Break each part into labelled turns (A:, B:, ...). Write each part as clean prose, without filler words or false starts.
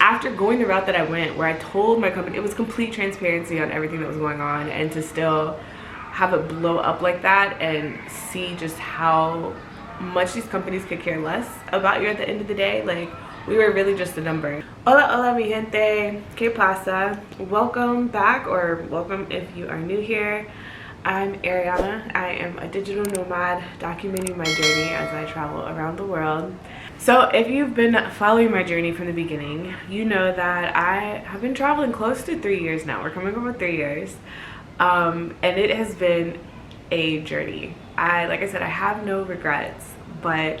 A: after going the route that I went, where I told my company, it was complete transparency on everything that was going on, and to still have it blow up like that and see just how much these companies could care less about you at the end of the day. Like, we were really just a number. Hola, hola, mi gente. ¿Qué pasa? Welcome back, or welcome if you are new here. I'm Ariana. I am a digital nomad documenting my journey as I travel around the world. So if you've been following my journey from the beginning, you know that I have been traveling close to 3 years now. We're coming up on 3 years. And it has been a journey. Like I said, I have no regrets, but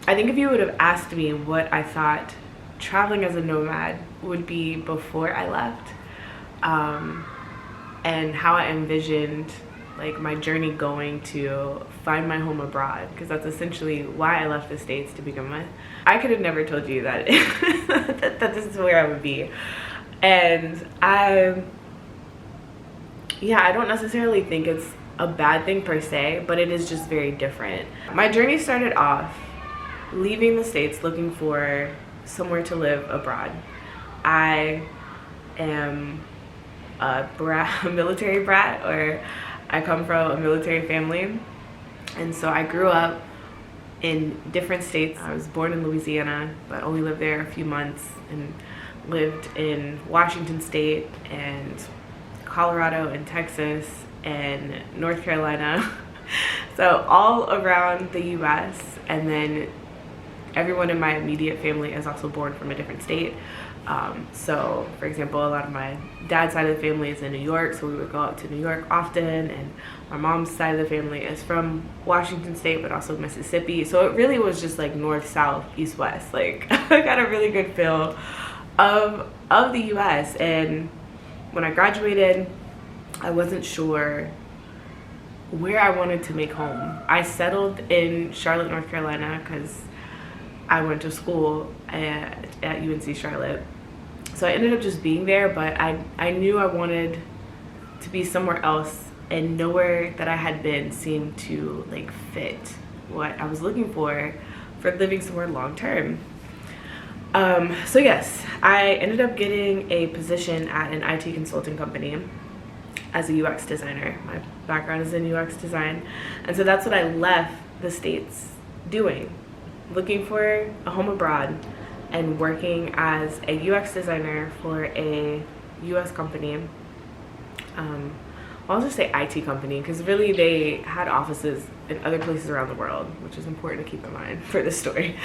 A: I think if you would have asked me what I thought traveling as a nomad would be before I left, and how I envisioned like my journey going to find my home abroad, because that's essentially why I left the States to begin with, I could have never told you that that this is where I would be. And I don't necessarily think it's a bad thing per se, but it is just very different. My journey started off leaving the States looking for somewhere to live abroad. I am a military brat, or I come from a military family, and so I grew up in different states. I was born in Louisiana, but only lived there a few months, and lived in Washington State and Colorado and Texas and North Carolina. So all around the US, and then everyone in my immediate family is also born from a different state. So for example, a lot of my dad's side of the family is in New York, so we would go out to New York often, and my mom's side of the family is from Washington State, but also Mississippi. So it really was just like north, south, east, west. Like I got a really good feel of the US. And when I graduated, I wasn't sure where I wanted to make home. I settled in Charlotte, North Carolina, because I went to school at UNC Charlotte. So I ended up just being there, but I knew I wanted to be somewhere else, and nowhere that I had been seemed to like fit what I was looking for living somewhere long term. So yes, I ended up getting a position at an IT consulting company as a UX designer. My background is in UX design, and so that's what I left the States doing, looking for a home abroad and working as a UX designer for a US company. I'll just say IT company, because really they had offices in other places around the world, which is important to keep in mind for this story.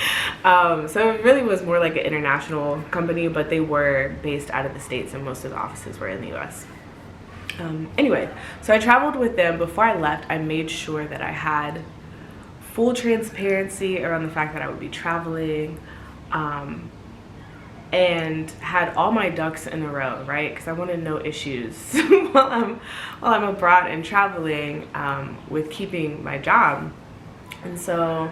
A: So it really was more like an international company, but they were based out of the States, and most of the offices were in the US. Anyway, so I traveled with them. Before I left, I made sure that I had full transparency around the fact that I would be traveling, and had all my ducks in a row, right? Because I wanted no issues while I'm abroad and traveling, with keeping my job. And so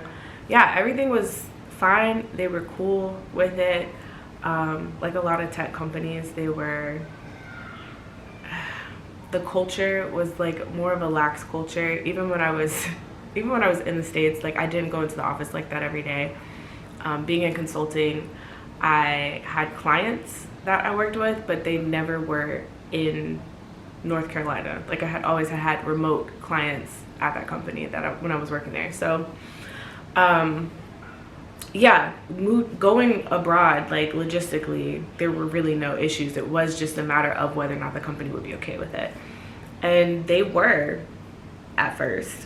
A: yeah, everything was fine. They were cool with it. Like a lot of tech companies, the culture was like more of a lax culture. Even when I was in the States, like I didn't go into the office like that every day. Being in consulting, I had clients that I worked with, but they never were in North Carolina. Like I had always had remote clients at that company when I was working there. So yeah, going abroad, like logistically, there were really no issues. It was just a matter of whether or not the company would be okay with it. And they were at first.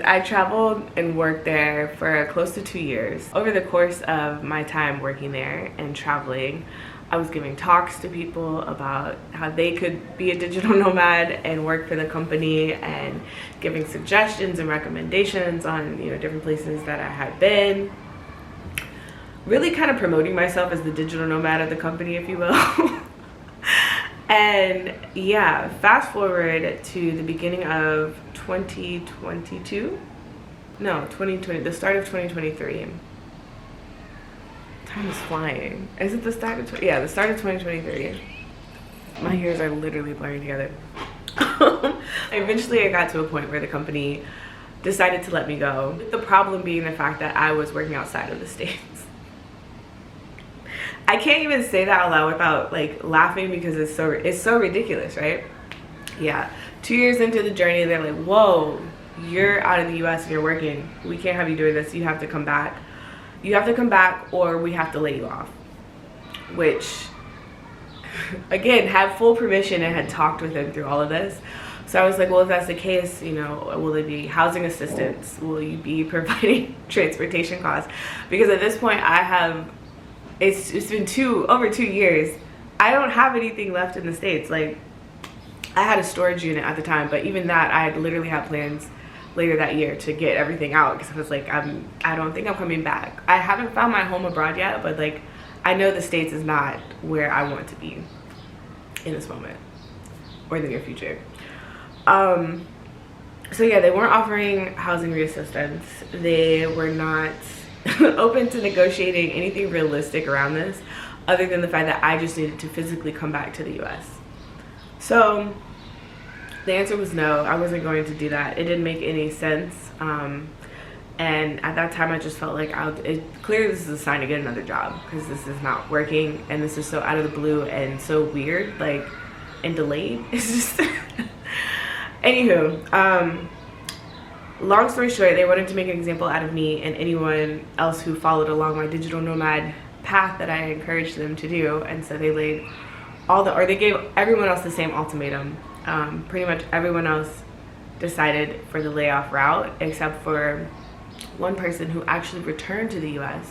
A: I traveled and worked there for close to 2 years. Over the course of my time working there and traveling, I was giving talks to people about how they could be a digital nomad and work for the company, and giving suggestions and recommendations on different places that I had been. Really kind of promoting myself as the digital nomad of the company, if you will. And yeah, fast forward to the beginning of 2022. No, 2020, the start of 2023. Time is flying. Is it the start of the start of 2023. My years are literally blurring together. Eventually I got to a point where the company decided to let me go, with the problem being the fact that I was working outside of the States. I can't even say that out loud without like laughing because it's so ridiculous, right? Yeah, 2 years into the journey, they're like, whoa, you're out of the US and you're working. We can't have you doing this. You have to come back. You have to come back or we have to lay you off. Which, again, had full permission and had talked with him through all of this. So I was like, well, if that's the case, you know, will it be housing assistance? Will you be providing transportation costs? Because at this point I have, it's been over 2 years. I don't have anything left in the States. Like, I had a storage unit at the time, but even that, I had literally had plans later that year to get everything out because I was like, I don't think I'm coming back. I haven't found my home abroad yet, but like, I know the States is not where I want to be in this moment or in the near future. So yeah, they weren't offering housing reassistance. They were not open to negotiating anything realistic around this other than the fact that I just needed to physically come back to the US. So the answer was no, I wasn't going to do that. It didn't make any sense. And at that time I just felt like clearly this is a sign to get another job because this is not working and this is so out of the blue and so weird, like, and delayed. It's just anywho, long story short, they wanted to make an example out of me and anyone else who followed along my digital nomad path that I encouraged them to do. And so they they gave everyone else the same ultimatum. Pretty much everyone else decided for the layoff route except for one person who actually returned to the US.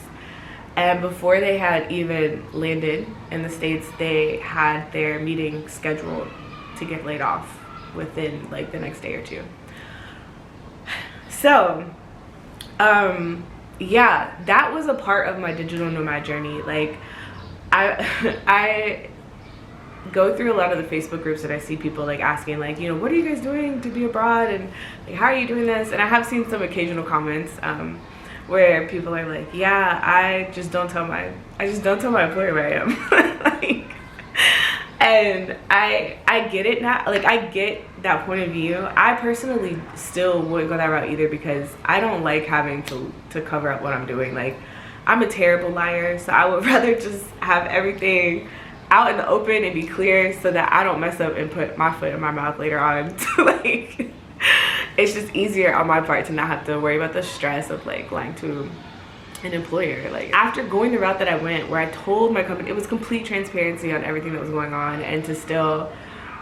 A: And before they had even landed in the States, they had their meeting scheduled to get laid off within like the next day or two. So yeah, that was a part of my digital nomad journey. Like, I go through a lot of the Facebook groups that I see people like asking, like, you know, what are you guys doing to be abroad, and like, how are you doing this? And I have seen some occasional comments where people are like, yeah, I just don't tell my employer where I am. Like, and I get it now. Like, I get that point of view. I personally still wouldn't go that route either because I don't like having to cover up what I'm doing. Like, I'm a terrible liar, so I would rather just have everything out in the open and be clear so that I don't mess up and put my foot in my mouth later on. Like, it's just easier on my part to not have to worry about the stress of like lying to an employer. Like, after going the route that I went, where I told my company, it was complete transparency on everything that was going on, and to still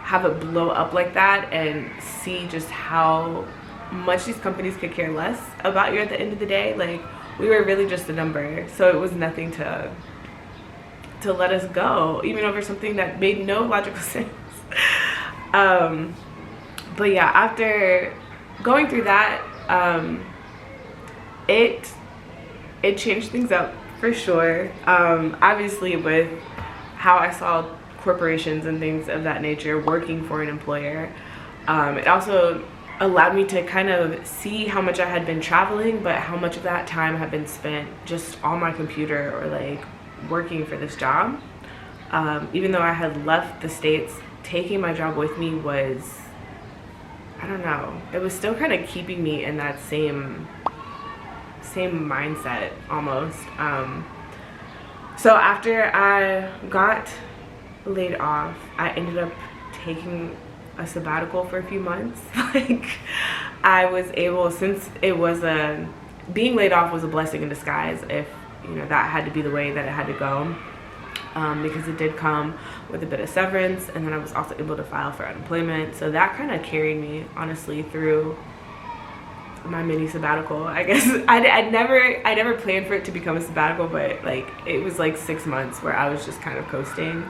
A: have it blow up like that and see just how much these companies could care less about you at the end of the day. Like, we were really just a number, so it was nothing to let us go, even over something that made no logical sense. But yeah, after going through that, it changed things up for sure. Obviously, with how I saw corporations and things of that nature working for an employer, it also allowed me to kind of see how much I had been traveling, but how much of that time had been spent just on my computer or like working for this job. Even though I had left the States, taking my job with me was, I don't know, it was still kind of keeping me in that same mindset almost. So after I got laid off, I ended up taking a sabbatical for a few months. Like, I was able, since it was being laid off was a blessing in disguise, if you know, that had to be the way that it had to go, because it did come with a bit of severance, and then I was also able to file for unemployment. So that kind of carried me, honestly, through my mini sabbatical. I guess I never planned for it to become a sabbatical, but like, it was like 6 months where I was just kind of coasting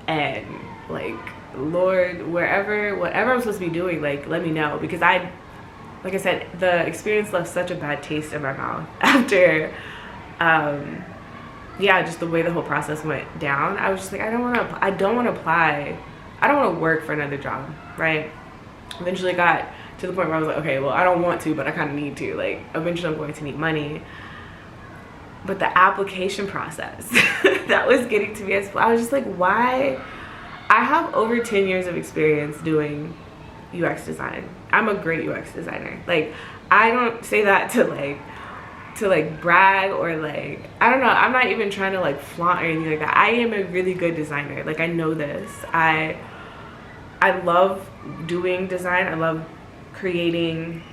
A: and like, Lord, whatever I'm supposed to be doing, like, let me know, because like I said, the experience left such a bad taste in my mouth after yeah, just the way the whole process went down. I was just like, I don't want to apply. I don't want to work for another job, right? Eventually got to the point where I was like, okay, well, I don't want to, but I kind of need to. Like, eventually I'm going to need money. But the application process that was getting to me, I was just like, why? I have over 10 years of experience doing UX design. I'm a great UX designer. Like, I don't say that to like to like brag or like, I don't know, I'm not even trying to like flaunt or anything like that. I am a really good designer. Like, I know this. I love doing design. I love creating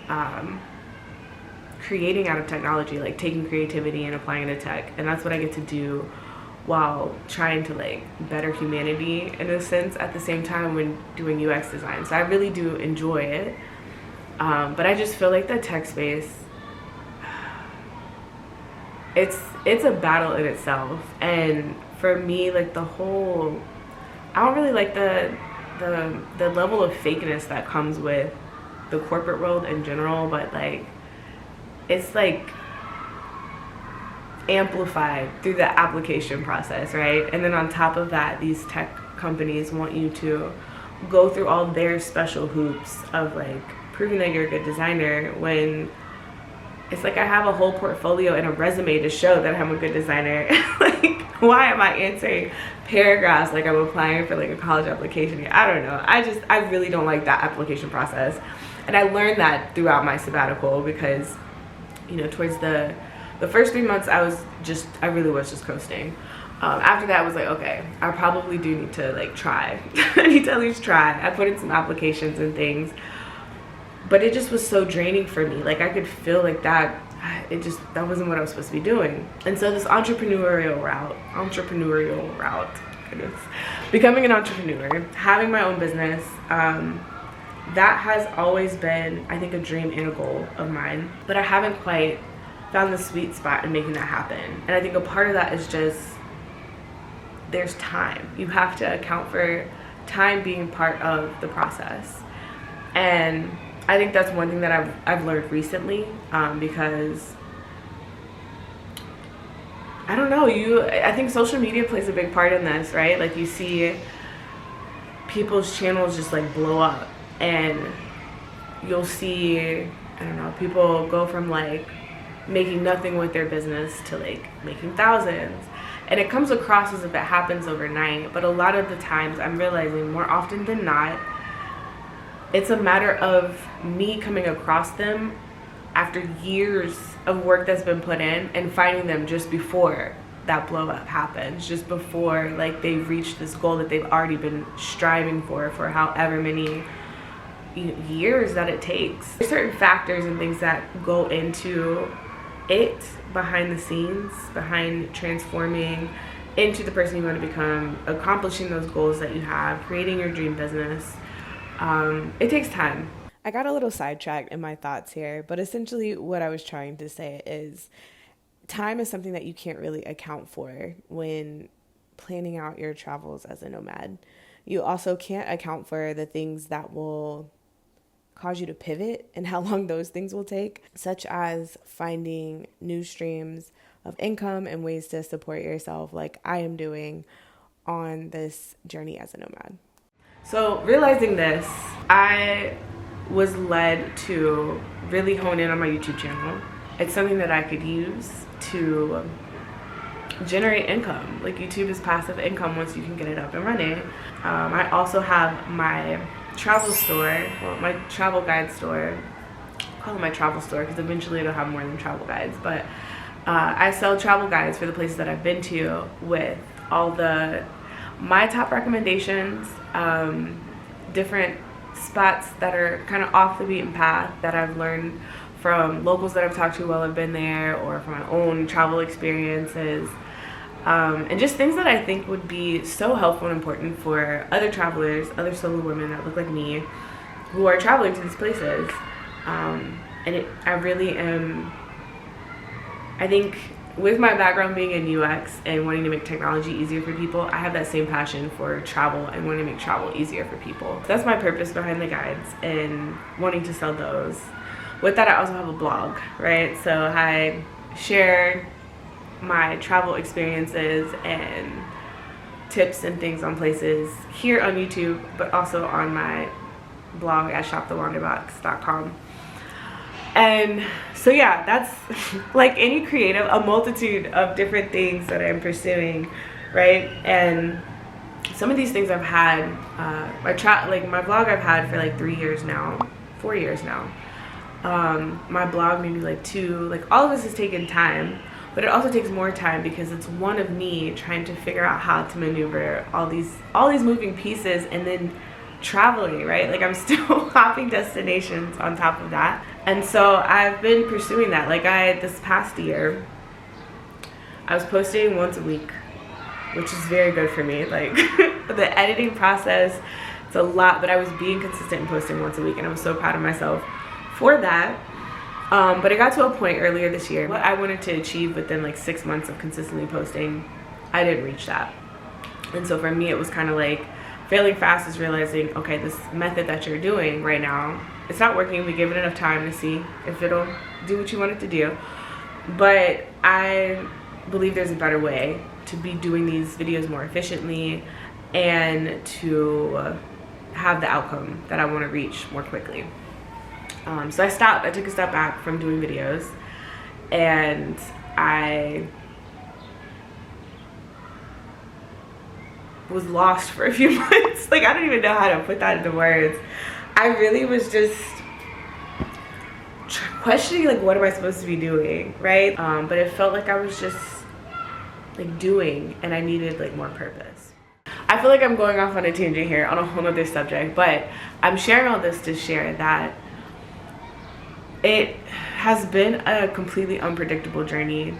A: creating out of technology, like taking creativity and applying it to tech. And that's what I get to do while trying to like better humanity in a sense at the same time when doing UX design. So I really do enjoy it. But I just feel like the tech space, it's a battle in itself. And for me, like the whole, I don't really like the level of fakeness that comes with the corporate world in general, but like it's like amplified through the application process, right? And then on top of that, these tech companies want you to go through all their special hoops of like proving that you're a good designer, when it's like I have a whole portfolio and a resume to show that I'm a good designer. Like, why am I answering paragraphs like I'm applying for like a college application? I don't know. I really don't like that application process. And I learned that throughout my sabbatical because, you know, towards the first 3 months I really was just coasting. After that I was like, okay, I probably do need to like try. I need to at least try. I put in some applications and things, but it just was so draining for me. Like I could feel like that wasn't what I was supposed to be doing. And so this entrepreneurial route, goodness, becoming an entrepreneur, having my own business, that has always been, I think, a dream and a goal of mine, but I haven't quite found the sweet spot in making that happen. And I think a part of that is just, there's time. You have to account for time being part of the process. And I think that's one thing that I've learned recently, because I don't know, I think social media plays a big part in this, right? Like you see people's channels just like blow up, and you'll see, I don't know, people go from like making nothing with their business to like making thousands. And it comes across as if it happens overnight, but a lot of the times I'm realizing more often than not, it's a matter of me coming across them after years of work that's been put in and finding them just before that blow up happens, just before like they've reached this goal that they've already been striving for however many years that it takes. There's certain factors and things that go into it behind the scenes, behind transforming into the person you want to become, accomplishing those goals that you have, creating your dream business. It takes time. I got a little sidetracked in my thoughts here, but essentially what I was trying to say is time is something that you can't really account for when planning out your travels as a nomad. You also can't account for the things that will cause you to pivot and how long those things will take, such as finding new streams of income and ways to support yourself like I am doing on this journey as a nomad. So realizing this, I was led to really hone in on my YouTube channel. It's something that I could use to generate income. Like YouTube is passive income once you can get it up and running. I also have my travel store, well, my travel guide store. I call it my travel store because eventually it'll have more than travel guides, but I sell travel guides for the places that I've been to with all my top recommendations, different spots that are kind of off the beaten path that I've learned from locals that I've talked to while I've been there, or from my own travel experiences, and just things that I think would be so helpful and important for other travelers, other solo women that look like me who are traveling to these places. I really am, I think with my background being in UX and wanting to make technology easier for people, I have that same passion for travel and wanting to make travel easier for people. So that's my purpose behind the guides and wanting to sell those. With that, I also have a blog, right? So I share my travel experiences and tips and things on places here on YouTube, but also on my blog at shopthewonderbox.com. And so yeah, that's like any creative, a multitude of different things that I'm pursuing, right? And some of these things I've had, my blog I've had for like 4 years now. My blog maybe like 2. Like all of this has taken time, but it also takes more time because it's one of me trying to figure out how to maneuver all these moving pieces and then traveling, right? Like I'm still hopping destinations on top of that. And so I've been pursuing that. Like this past year, I was posting once a week, which is very good for me. Like the editing process, it's a lot, but I was being consistent in posting once a week, and I was so proud of myself for that. But it got to a point earlier this year, what I wanted to achieve within like 6 months of consistently posting, I didn't reach that. And so for me, it was kind of like failing fast is realizing, okay, this method that you're doing right now, it's not working. We give it enough time to see if it'll do what you want it to do. But I believe there's a better way to be doing these videos more efficiently and to have the outcome that I want to reach more quickly. So I took a step back from doing videos, and I was lost for a few months. Like I don't even know how to put that into words. I really was just questioning, like, what am I supposed to be doing, right? But it felt like I was just like doing, and I needed like more purpose. I feel like I'm going off on a tangent here on a whole other subject, but I'm sharing all this to share that it has been a completely unpredictable journey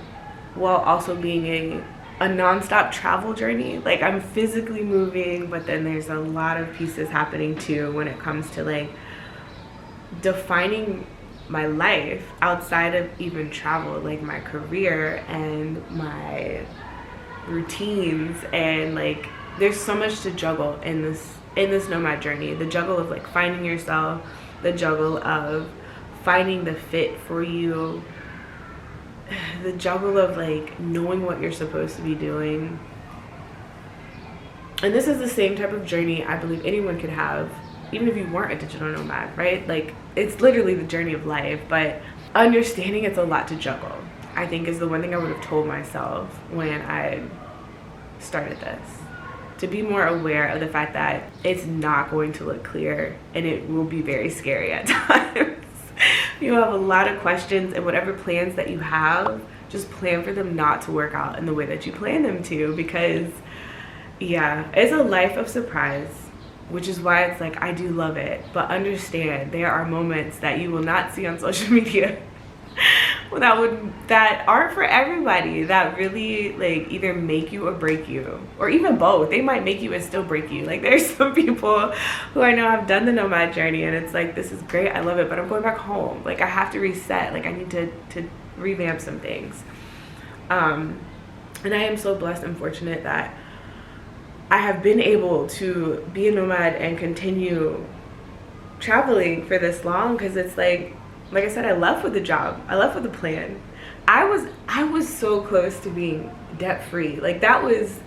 A: while also being a non-stop travel journey. Like I'm physically moving, but then there's a lot of pieces happening too when it comes to like defining my life outside of even travel, like my career and my routines, and like there's so much to juggle in this nomad journey. The juggle of like finding yourself, the juggle of finding the fit for you, the juggle of like knowing what you're supposed to be doing. And this is the same type of journey I believe anyone could have, even if you weren't a digital nomad, right? Like it's literally the journey of life, but understanding it's a lot to juggle, I think, is the one thing I would have told myself when I started this. To be more aware of the fact that it's not going to look clear, and it will be very scary at times. You have a lot of questions, and whatever plans that you have, just plan for them not to work out in the way that you plan them to, because yeah, it's a life of surprise, which is why it's like I do love it. But understand there are moments that you will not see on social media that aren't for everybody, that really like either make you or break you, or even both. They might make you and still break you. Like there's some people who I know have done the nomad journey, and it's like, this is great, I love it, but I'm going back home. Like I have to reset. Like I need to revamp some things. And I am so blessed and fortunate that I have been able to be a nomad and continue traveling for this long, because it's like I said, I left with the job. I left with a plan. I was so close to being debt free. Like that was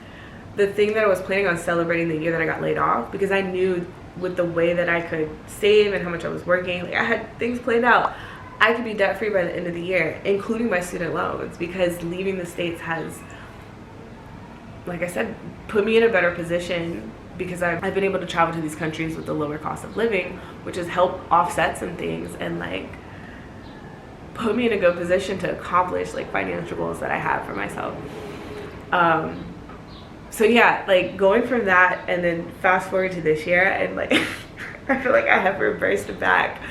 A: the thing that I was planning on celebrating the year that I got laid off, because I knew with the way that I could save and how much I was working, like I had things planned out. I could be debt free by the end of the year, including my student loans, because leaving the States has, like I said, put me in a better position, because I've been able to travel to these countries with the lower cost of living, which has helped offset some things and like put me in a good position to accomplish like financial goals that I have for myself. So yeah, like going from that and then fast forward to this year, and like I feel like I have reversed back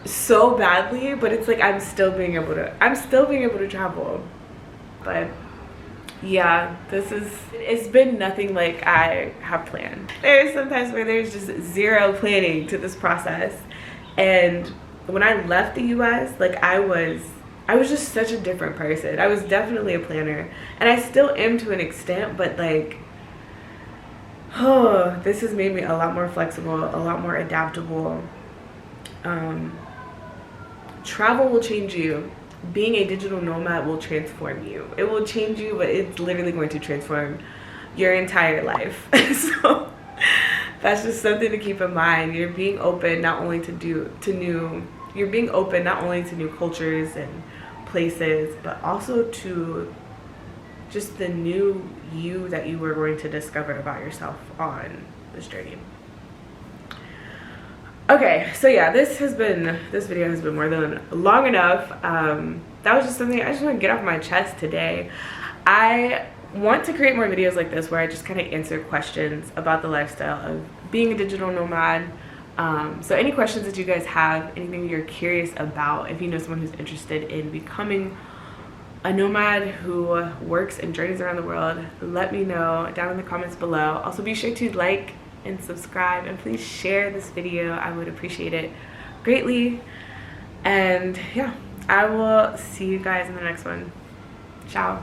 A: so badly, but it's like I'm still being able to travel. But yeah, it's been nothing like I have planned. There's sometimes where there's just zero planning to this process, and when I left the US, like I was just such a different person. I was definitely a planner, and I still am to an extent, but like, oh, this has made me a lot more flexible, a lot more adaptable. Travel will change you. Being a digital nomad will transform you. It will change you, but it's literally going to transform your entire life. So that's just something to keep in mind. You're being open not only you're being open not only to new cultures and places, but also to just the new you that you were going to discover about yourself on this journey. Okay, so yeah, this video has been more than long enough. That was just something I just want to get off my chest today. I want to create more videos like this where I just kind of answer questions about the lifestyle of being a digital nomad. So any questions that you guys have, anything you're curious about, if you know someone who's interested in becoming a nomad who works and journeys around the world, let me know down in the comments below. Also, be sure to like and subscribe, and please share this video. I would appreciate it greatly. And yeah, I will see you guys in the next one. Ciao.